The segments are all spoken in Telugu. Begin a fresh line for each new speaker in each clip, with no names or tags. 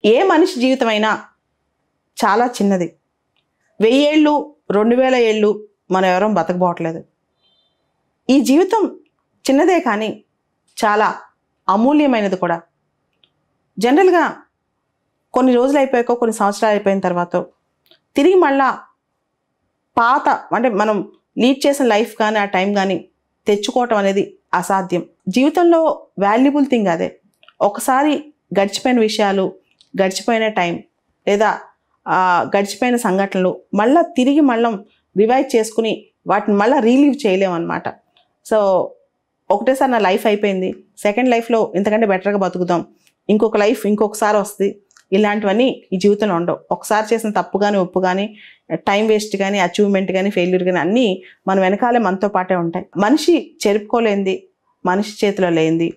ఏ మనిషి జీవితమైనా చాలా చిన్నది. 1000 ఏళ్ళు 2000 ఏళ్ళు మనం ఎవరం బతకబోవట్లేదు. ఈ జీవితం చిన్నదే కానీ చాలా అమూల్యమైనది కూడా. జనరల్గా కొన్ని రోజులు అయిపోయాక కొన్ని సంవత్సరాలు అయిపోయిన తర్వాత తిరిగి మళ్ళా పాత అంటే మనం లీడ్ చేసిన లైఫ్ కానీ ఆ టైం కానీ తెచ్చుకోవటం అనేది అసాధ్యం. జీవితంలో వాల్యుబుల్ థింగ్ అదే. ఒకసారి గడిచిపోయిన విషయాలు, గడిచిపోయిన టైం లేదా గడిచిపోయిన సంఘటనలు తిరిగి రివైవ్ చేసుకుని వాటిని రీలీవ్ చేయలేమన్నమాట. సో ఒకటేసారి నా లైఫ్ అయిపోయింది, సెకండ్ లైఫ్లో ఇంతకంటే బెటర్గా బతుకుదాం, ఇంకొక లైఫ్ ఇంకొకసారి వస్తుంది, ఇలాంటివన్నీ ఈ జీవితంలో ఉండవు. ఒకసారి చేసిన తప్పు కానీ ఒప్పు కానీ టైం వేస్ట్ కానీ అచీవ్మెంట్ కానీ ఫెయిల్యూర్ కానీ అన్నీ మన వెనకాలే మనతో పాటే ఉంటాయి. మనిషి చెరుపుకోలేంది, మనిషి చేతిలో లేనిది,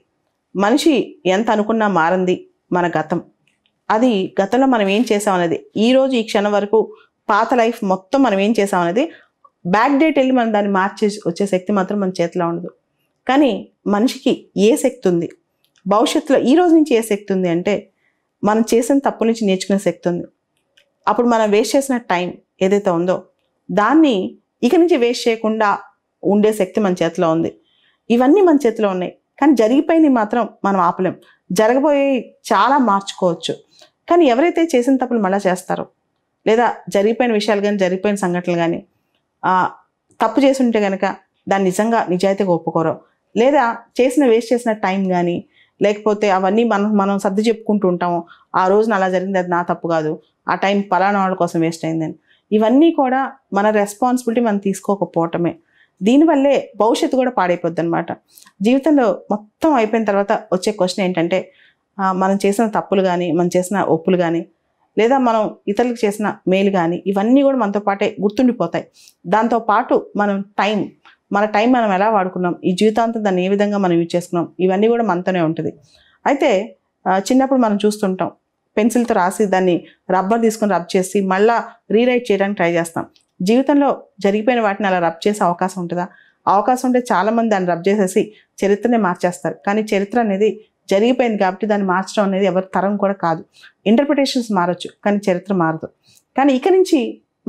మనిషి ఎంత అనుకున్నా మారంది మన గతం. అది గతంలో మనం ఏం చేసామనేది, ఈరోజు ఈ క్షణం వరకు పాత లైఫ్ మొత్తం మనం ఏం చేసామనేది బ్యాక్ డేట్ వెళ్ళి మనం దాన్ని మార్చేసి వచ్చే శక్తి మాత్రం మన చేతిలో ఉండదు. కానీ మనిషికి ఏ శక్తి ఉంది, భవిష్యత్తులో ఈ రోజు నుంచి ఏ శక్తి ఉంది అంటే మనం చేసిన తప్పుల నుంచి నేర్చుకునే శక్తి ఉంది. అప్పుడు మనం వేస్ట్ చేసిన టైం ఏదైతే ఉందో దాన్ని ఇక నుంచి వేస్ట్ చేయకుండా ఉండే శక్తి మన చేతిలో ఉంది. ఇవన్నీ మన చేతిలో ఉన్నాయి, కానీ జరిగిపోయినవి మాత్రం మనం ఆపలేం. జరగబోయే చాలా మార్చుకోవచ్చు, కానీ ఎవరైతే చేసిన తప్పులు మళ్ళీ చేస్తారో లేదా జరిగిపోయిన విషయాలు కానీ జరిగిపోయిన సంఘటనలు కానీ తప్పు చేసి ఉంటే కనుక దాన్ని నిజంగా నిజాయితీగా ఒప్పుకోరో, లేదా వేస్ట్ చేసిన టైం కానీ లేకపోతే అవన్నీ మనం సర్ది చెప్పుకుంటూ ఉంటాము, ఆ రోజున అలా జరిగింది, అది నా తప్పు కాదు, ఆ టైం పలానా వాళ్ళ కోసం వేస్ట్ అయిందని. ఇవన్నీ కూడా మన రెస్పాన్సిబిలిటీ మనం తీసుకోకపోవటమే. దీనివల్లే భవిష్యత్తు కూడా పాడైపోద్ది అనమాట. జీవితంలో మొత్తం అయిపోయిన తర్వాత వచ్చే క్వశ్చన్ ఏంటంటే మనం చేసిన తప్పులు కానీ మనం చేసిన ఒప్పులు కానీ లేదా మనం ఇతరులకు చేసిన మేలు కానీ ఇవన్నీ కూడా మనతో పాటే గుర్తుండిపోతాయి. దాంతోపాటు మన టైం మనం ఎలా వాడుకున్నాం, ఈ జీవితాంతం దాన్ని ఏ విధంగా మనం యూజ్ చేసుకున్నాం, ఇవన్నీ కూడా మనతోనే ఉంటుంది. అయితే చిన్నప్పుడు మనం చూస్తుంటాం, పెన్సిల్తో రాసి దాన్ని రబ్బర్ తీసుకొని రబ్ చేసి రీరైట్ చేయడానికి ట్రై చేస్తాం. జీవితంలో జరిగిపోయిన వాటిని అలా రబ్ చేసే అవకాశం ఉంటుందా? అవకాశం ఉంటే చాలామంది దాన్ని రబ్ చేసేసి చరిత్రనే మార్చేస్తారు. కానీ చరిత్ర అనేది జరిగిపోయింది కాబట్టి దాన్ని మార్చడం అనేది ఎవరి తరం కూడా కాదు. ఇంటర్ప్రిటేషన్స్ మారచ్చు, కానీ చరిత్ర మారదు. కానీ ఇక నుంచి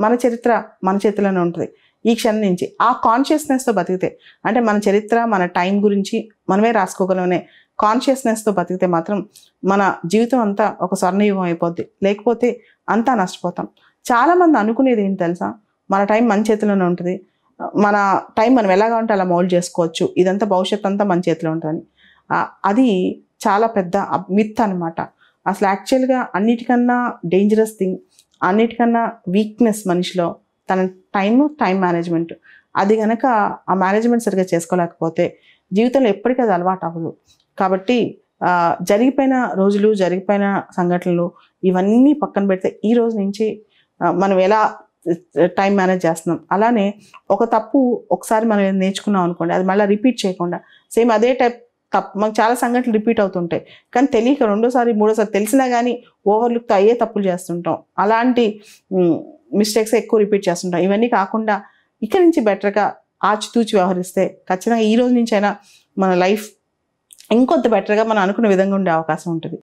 మన చరిత్ర మన చేతిలోనే ఉంటుంది. ఈ క్షణం నుంచి ఆ కాన్షియస్నెస్తో బతికితే, అంటే మన చరిత్ర మన టైం గురించి మనమే రాసుకోగలమనే కాన్షియస్నెస్తో బతికితే మాత్రం మన జీవితం అంతా ఒక స్వర్ణయుగం అయిపోద్ది. లేకపోతే అంతా నష్టపోతాం. చాలామంది అనుకునేది ఏంటి తెలుసా, మన టైం మన చేతిలోనే ఉంటుంది, మన టైం మనం ఎలాగా ఉంటే అలా మౌల్డ్ చేసుకోవచ్చు, ఇదంతా భవిష్యత్తు అంతా మన చేతిలో ఉంటుందని. అది చాలా పెద్ద మిత్ అనమాట. అసలు యాక్చువల్గా అన్నిటికన్నా డేంజరస్ థింగ్, అన్నిటికన్నా వీక్నెస్ మనిషిలో తన టైం మేనేజ్మెంట్. అది కనుక ఆ మేనేజ్మెంట్ సరిగ్గా చేసుకోలేకపోతే జీవితంలో ఎప్పటికీ అది అలవాటు అవ్వదు. కాబట్టి జరిగిపోయిన రోజులు, జరిగిపోయిన సంఘటనలు ఇవన్నీ పక్కన పెడితే ఈ రోజు నుంచి మనం ఎలా టైం మేనేజ్ చేస్తున్నాం, అలానే ఒక తప్పు ఒకసారి మనం నేర్చుకున్నాం అనుకోండి, అది మళ్ళీ రిపీట్ చేయకుండా సేమ్ అదే టైప్ తప్పు మనకు చాలా సంఘటనలు రిపీట్ అవుతుంటాయి, కానీ తెలియక రెండోసారి మూడోసారి తెలిసినా కానీ ఓవర్లుక్తో అయ్యే తప్పులు చేస్తుంటాం. అలాంటి మిస్టేక్స్ ఎక్కువ రిపీట్ చేస్తుంటాం. ఇవన్నీ కాకుండా ఇక్కడి నుంచి బెటర్గా ఆచితూచి వ్యవహరిస్తే ఖచ్చితంగా ఈ రోజు నుంచి అయినా మన లైఫ్ ఇంకొంత బెటర్గా మనం అనుకున్న విధంగా ఉండే అవకాశం ఉంటుంది.